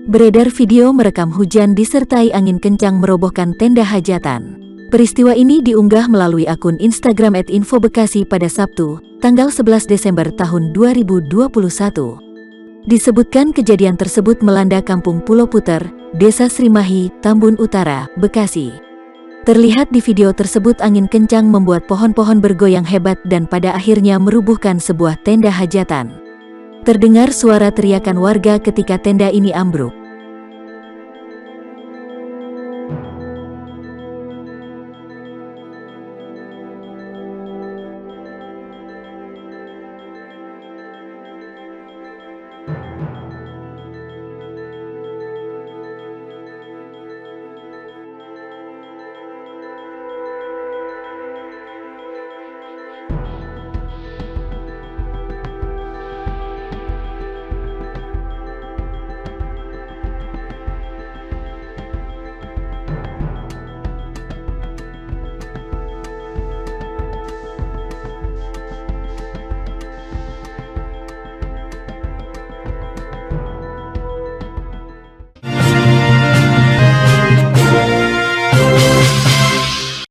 Beredar video merekam hujan disertai angin kencang merobohkan tenda hajatan. Peristiwa ini diunggah melalui akun Instagram @infobekasi pada Sabtu, tanggal 11 Desember tahun 2021. Disebutkan kejadian tersebut melanda kampung Pulau Puter, Desa Srimahi, Tambun Utara, Bekasi. Terlihat di video tersebut angin kencang membuat pohon-pohon bergoyang hebat dan pada akhirnya merubuhkan sebuah tenda hajatan. Terdengar suara teriakan warga ketika tenda ini ambruk.